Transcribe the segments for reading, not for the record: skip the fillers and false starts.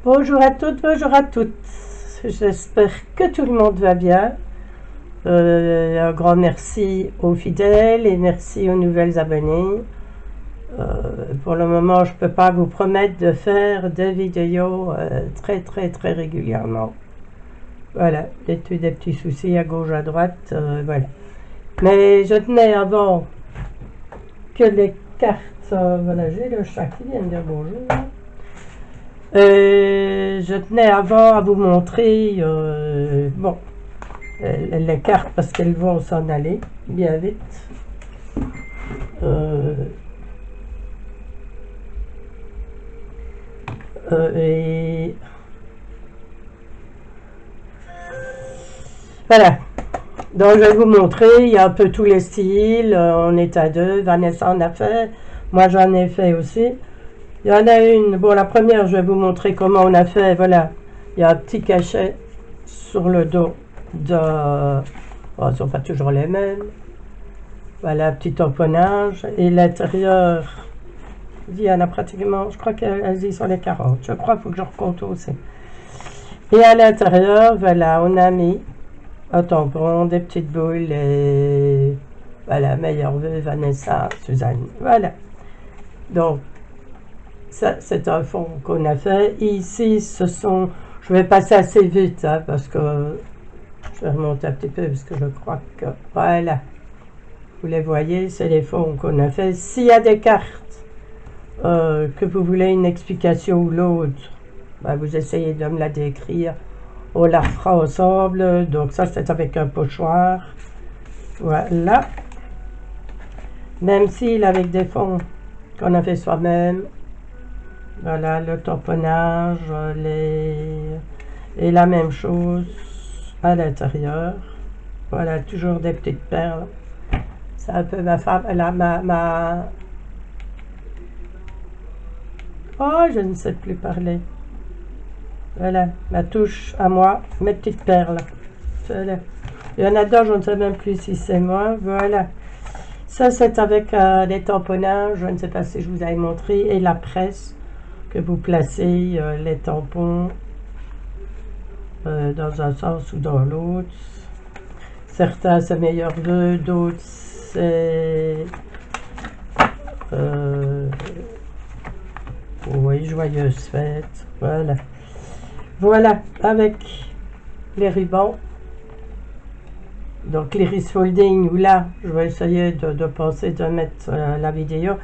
Bonjour à toutes, bonjour à toutes. J'espère que tout le monde va bien. Un grand merci aux fidèles et merci aux nouvelles abonnés. Pour le moment, je ne peux pas vous promettre de faire des vidéos très régulièrement. Voilà, des petits soucis à gauche, à droite, voilà. Mais je tenais avant que les cartes... voilà, j'ai le chat qui vient de dire bonjour. Je tenais avant à vous montrer bon, les cartes parce qu'elles vont s'en aller bien vite. Et voilà. Donc je vais vous montrer, il y a un peu tous les styles, on est à deux, Vanessa en a fait, moi j'en ai fait aussi. Il y en a une, bon la première je vais vous montrer comment on a fait, voilà, il y a un petit cachet sur le dos de... Bon, ils ne sont pas toujours les mêmes. Voilà, petit tamponnage. Et l'intérieur, il y en a pratiquement, je crois qu'elles y sont les 40. Je crois qu'il faut que je recompte aussi. Et à l'intérieur, voilà, on a mis un tampon, des petites boules et voilà, meilleure vœu, Vanessa, Suzanne. Voilà. Donc, ça, c'est un fond qu'on a fait. Ici, ce sont, je vais passer assez vite hein, parce que je vais remonter un petit peu parce que je crois que, voilà. Vous les voyez, c'est les fonds qu'on a fait. S'il y a des cartes que vous voulez une explication ou l'autre, ben vous essayez de me la décrire. On la fera ensemble. Donc ça, c'est avec un pochoir. Voilà. Même s'il avec des fonds qu'on a fait soi-même. Voilà, le tamponnage, et la même chose à l'intérieur. Voilà, toujours des petites perles. C'est un peu ma femme, oh, je ne sais plus parler. Voilà, ma touche à moi, mes petites perles. Voilà. Il y en a d'autres, je ne sais même plus si c'est moi. Voilà. Ça, c'est avec les tamponnages, je ne sais pas si je vous avais montré, et la presse que vous placez les tampons dans un sens ou dans l'autre. Certains, c'est meilleur vœu, d'autres, c'est... oui, joyeuse fête. Voilà. Voilà, avec les rubans. Donc, l'iris folding, où là, je vais essayer de penser de mettre la vidéo.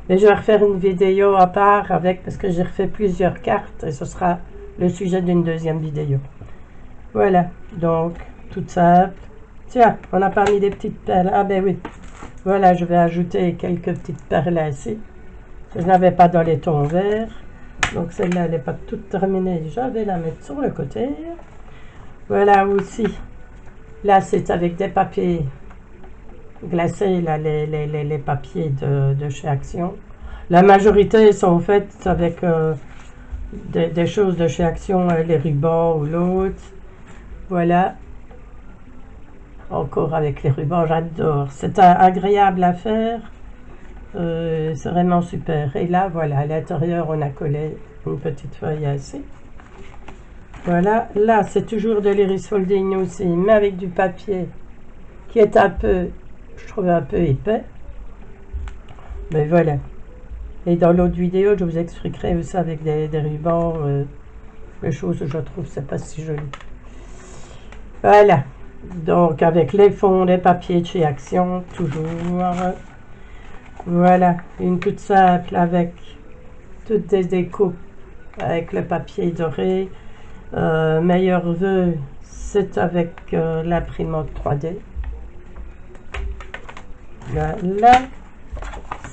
Mais je vais refaire une vidéo à part avec, parce que j'ai refait plusieurs cartes et ce sera le sujet d'une deuxième vidéo. Voilà, donc, tout simple. Tiens, on n'a pas mis des petites perles. Ah ben oui. Voilà, je vais ajouter quelques petites perles ici. Je n'avais pas dans les tons verts. Donc celle-là, elle n'est pas toute terminée. Je vais la mettre sur le côté. Voilà aussi. Là, c'est avec des papiers glacés, là, les papiers de chez Action. La majorité sont faites avec des choses de chez Action, les rubans ou l'autre. Voilà. Encore avec les rubans, j'adore. C'est agréable à faire. C'est vraiment super. Et là, voilà, à l'intérieur, on a collé une petite feuille ici. Voilà, là, c'est toujours de l'iris folding aussi, mais avec du papier qui est un peu, je trouve un peu épais. Mais voilà. Et dans l'autre vidéo, je vous expliquerai aussi avec des rubans, les choses que je trouve, c'est pas si joli. Voilà. Donc, avec les fonds, les papiers de chez Action, toujours. Voilà, une toute simple avec toutes des découpes avec le papier doré. Meilleur vœu, c'est avec l'imprimante 3D. Là,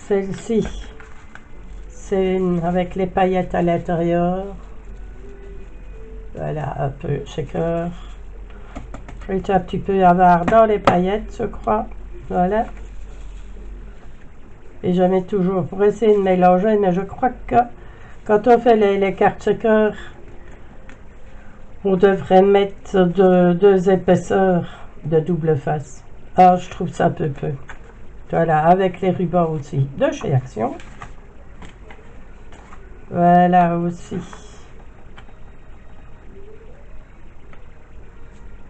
celle-ci, c'est avec les paillettes à l'intérieur. Voilà, un peu shaker. J'étais un petit peu avare dans les paillettes, je crois. Voilà. Et je mets toujours pour essayer de mélanger, mais je crois que quand on fait les cartes shaker, on devrait mettre deux épaisseurs de double face. Ah, je trouve ça un peu peu. Voilà, avec les rubans aussi de chez Action. Voilà aussi.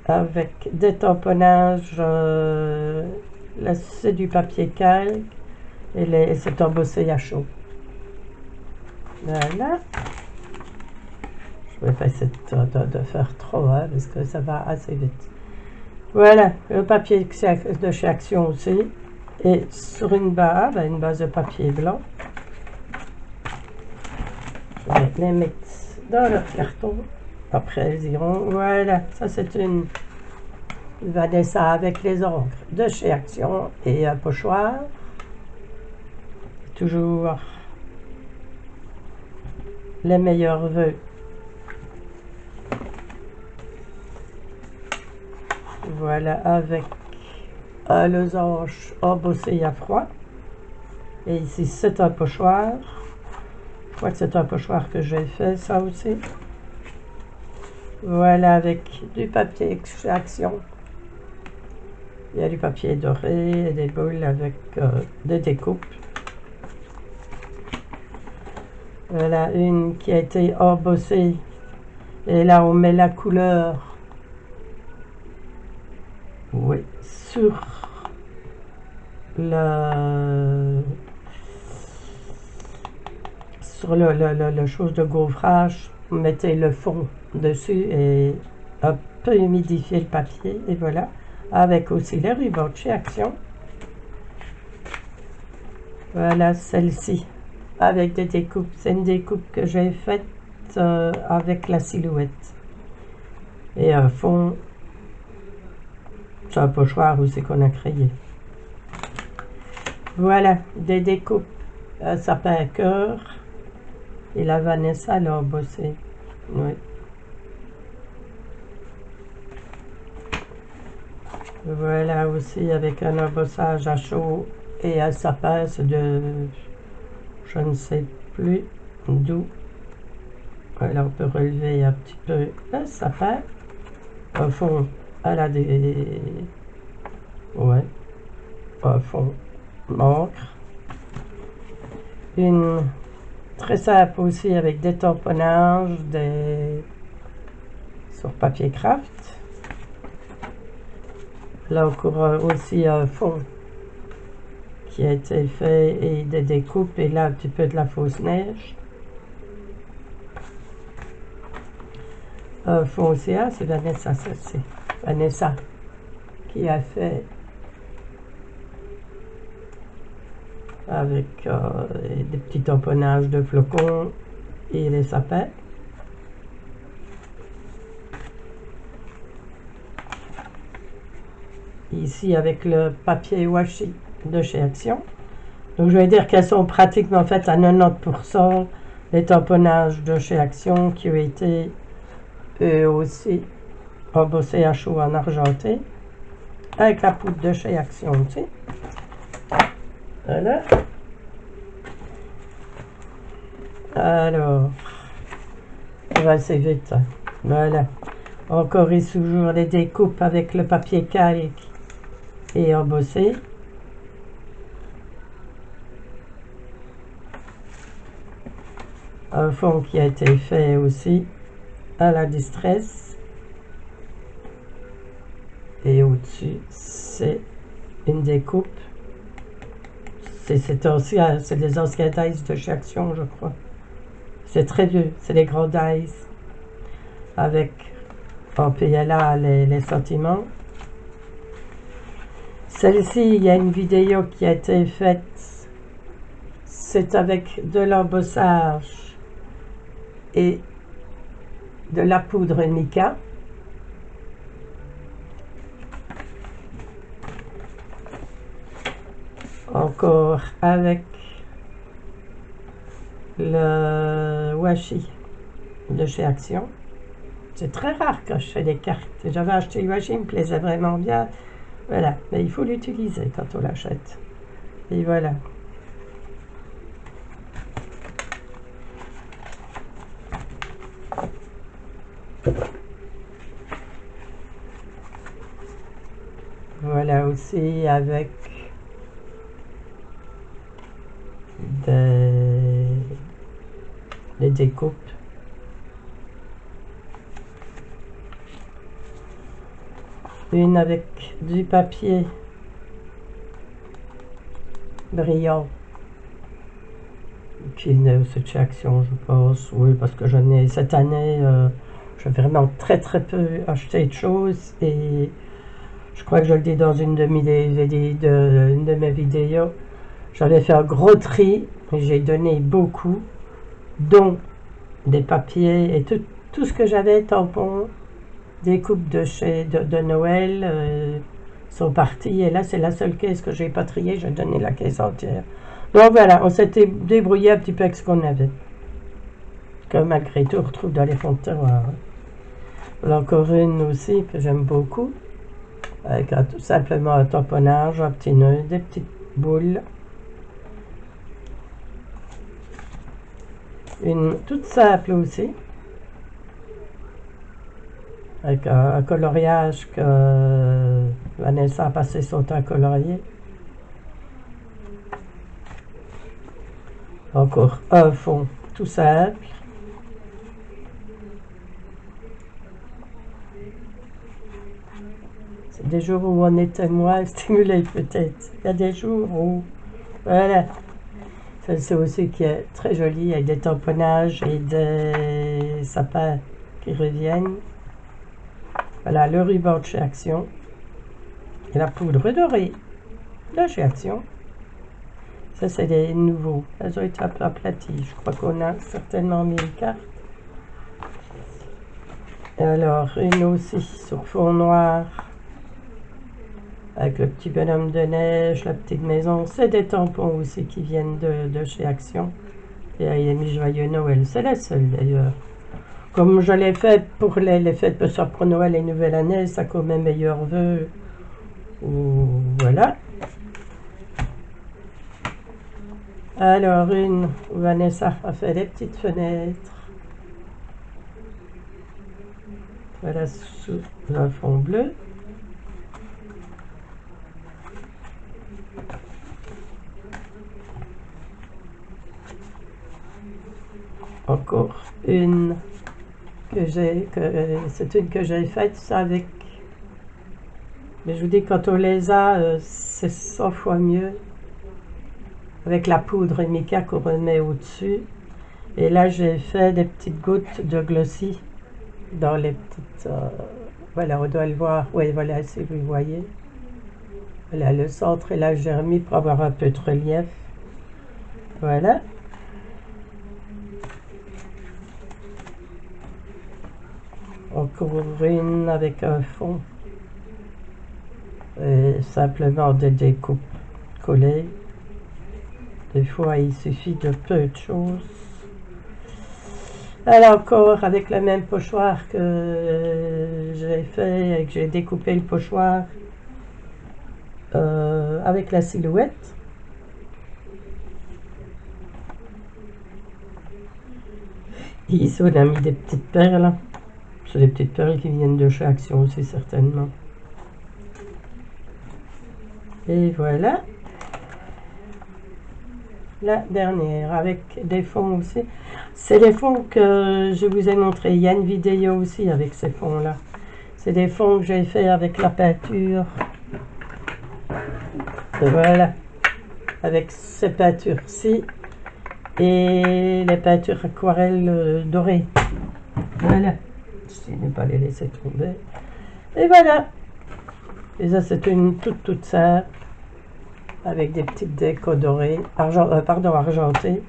avec des tamponnages, là c'est du papier calque et c'est embossé à chaud. Voilà. Je vais pas essayer de faire trop, hein, parce que ça va assez vite. Voilà, le papier de chez Action aussi. Et sur une base de papier blanc. Je vais les mettre dans leur carton. Après, elles iront. Voilà, ça c'est une Vanessa avec les encres de chez Action et un pochoir. Toujours les meilleurs vœux. Voilà, avec un losange embossé à froid. Et ici, c'est un pochoir. Je crois que c'est un pochoir que j'ai fait, ça aussi. Voilà, avec du papier Action. Il y a du papier doré et des boules avec des découpes. Voilà, une qui a été embossée. Et là, on met la couleur. Oui, sur le chose de gaufrage, vous mettez le fond dessus et un peu humidifier le papier. Et voilà, avec aussi les rubans de chez Action. Voilà, celle-ci, avec des découpes. C'est une découpe que j'ai faite avec la silhouette. Et un fond, c'est un pochoir aussi qu'on a créé. Voilà, des découpes. Sapin à cœur. Et la Vanessa l'a embossé. Oui. Voilà aussi avec un embossage à chaud et un sapin de je ne sais plus d'où. Voilà, on peut relever un petit peu le sapin. Au fond, elle a des. Ouais. Au fond, encre. Une très simple aussi avec des tamponnages, sur papier craft. Là encore aussi un fond qui a été fait et des découpes et là un petit peu de la fausse neige. Un fond aussi, c'est Vanessa, ça c'est Vanessa qui a fait avec des petits tamponnages de flocons et les sapins. Ici avec le papier washi de chez Action. Donc je vais dire qu'elles sont pratiquement faites à 90% les tamponnages de chez Action qui ont été eux aussi embossés à chaud en argenté avec la poudre de chez Action aussi. Voilà. Alors, ça va assez vite. Voilà. Encore et toujours les découpes avec le papier calque et embossé. Un fond qui a été fait aussi à la distress. Et au-dessus, c'est une découpe. C'est des anciens dice de chez Action, je crois. C'est très vieux, c'est les grands dice. Avec en PLA les sentiments. Celle-ci, il y a une vidéo qui a été faite. C'est avec de l'embossage et de la poudre mica. Encore avec le washi de chez Action. C'est très rare quand je fais des cartes. J'avais acheté le washi, il me plaisait vraiment bien. Voilà, mais il faut l'utiliser quand on l'achète. Et voilà. Voilà aussi avec des découpes. Une avec du papier brillant. Qui venait aussi de chez Action, je pense. Oui, parce que j'en ai cette année, j'ai vraiment très très peu acheté de choses et je crois que je le dis dans une de mes vidéos. J'avais fait un gros tri et j'ai donné beaucoup, dont des papiers et tout ce que j'avais, tampons, des coupes de Noël sont partis et là c'est la seule caisse que j'ai pas triée, j'ai donné la caisse entière. Donc voilà, on s'était débrouillé un petit peu avec ce qu'on avait. Que malgré tout on retrouve dans les fonds de tiroir. Là, encore une aussi que j'aime beaucoup, avec tout simplement un tamponnage, un petit nœud, des petites boules. Une toute simple aussi, avec un coloriage que Vanessa a passé son temps à colorier. Encore un fond tout simple. C'est des jours où on était moins stimulé peut-être. Il y a des jours où... Voilà. C'est aussi qui est très joli avec des tamponnages et des sapins qui reviennent. Voilà le ruban de chez Action. Et la poudre dorée de chez Action. Ça, c'est des nouveaux. Elles ont été un peu aplaties. Je crois qu'on a certainement mis une carte. Et alors, une aussi sur fond noir. Avec le petit bonhomme de neige, la petite maison. C'est des tampons aussi qui viennent de chez Action. Et il a mis Joyeux Noël. C'est la seule d'ailleurs. Comme je l'ai fait pour les fêtes de soir pour Noël et Nouvelle Année, ça comme mes meilleurs vœux. Voilà. Alors, une où Vanessa a fait des petites fenêtres. Voilà, sous un fond bleu. Encore une c'est une que j'ai faite, ça avec... Mais je vous dis, quand on les a, c'est 100 fois mieux. Avec la poudre mica qu'on remet au-dessus. Et là, j'ai fait des petites gouttes de glossy dans les petites... voilà, on doit le voir. Oui, voilà, si vous voyez. Voilà, le centre, et là, j'ai remis pour avoir un peu de relief. Voilà. Encore une avec un fond. Et simplement des découpes collées. Des fois, il suffit de peu de choses. Alors encore avec le même pochoir que j'ai fait et que j'ai découpé le pochoir avec la silhouette. Et ici, on a mis des petites perles. C'est des petites perles qui viennent de chez Action aussi, certainement. Et voilà. La dernière, avec des fonds aussi. C'est les fonds que je vous ai montré. Il y a une vidéo aussi avec ces fonds-là. C'est des fonds que j'ai fait avec la peinture. Voilà. Avec ces peintures-ci. Et les peintures aquarelles dorées. Voilà. Je ne vais pas les laisser tomber. Et voilà. Et ça, c'est une toute simple. Avec des petites décos dorées. Argentées.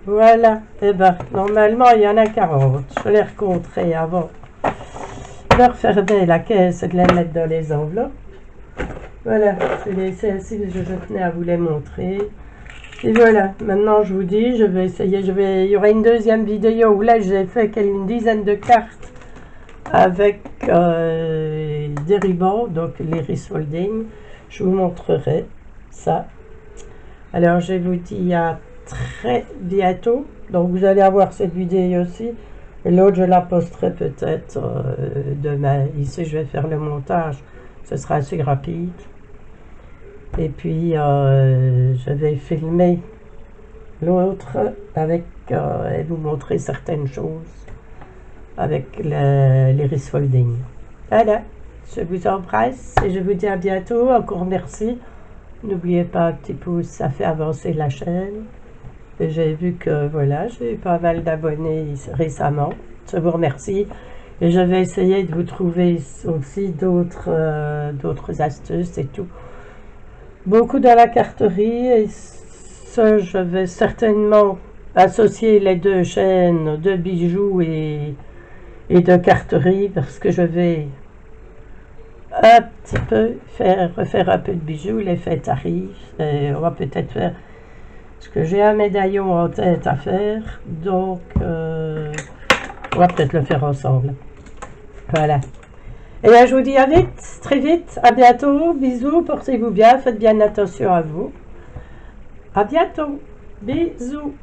Voilà. Et ben, normalement, il y en a 40. Je les recompterai avant de refermer la caisse et de les mettre dans les enveloppes. Voilà. C'est celles-ci que je tenais à vous les montrer. Et voilà, maintenant je vous dis, je vais essayer, il y aura une deuxième vidéo où là j'ai fait une dizaine de cartes avec des rubans, donc l'iris folding. Je vous montrerai ça. Alors je vous dis à très bientôt. Donc vous allez avoir cette vidéo aussi. Et l'autre je la posterai peut-être demain. Ici je vais faire le montage. Ce sera assez rapide. Et puis, je vais filmer l'autre avec et vous montrer certaines choses avec l'iris folding. Voilà. Je vous embrasse et je vous dis à bientôt. Encore merci. N'oubliez pas un petit pouce, ça fait avancer la chaîne. Et j'ai vu que voilà, j'ai eu pas mal d'abonnés récemment. Je vous remercie. Et je vais essayer de vous trouver aussi d'autres astuces et tout. Beaucoup dans la carterie. Et ça, je vais certainement associer les deux chaînes de bijoux et de carterie parce que je vais un petit peu refaire un peu de bijoux. Les fêtes arrivent et on va peut-être faire, parce que j'ai un médaillon en tête à faire, donc on va peut-être le faire ensemble. Voilà. Et bien je vous dis à vite, très vite, à bientôt, bisous, portez-vous bien, faites bien attention à vous. À bientôt, bisous.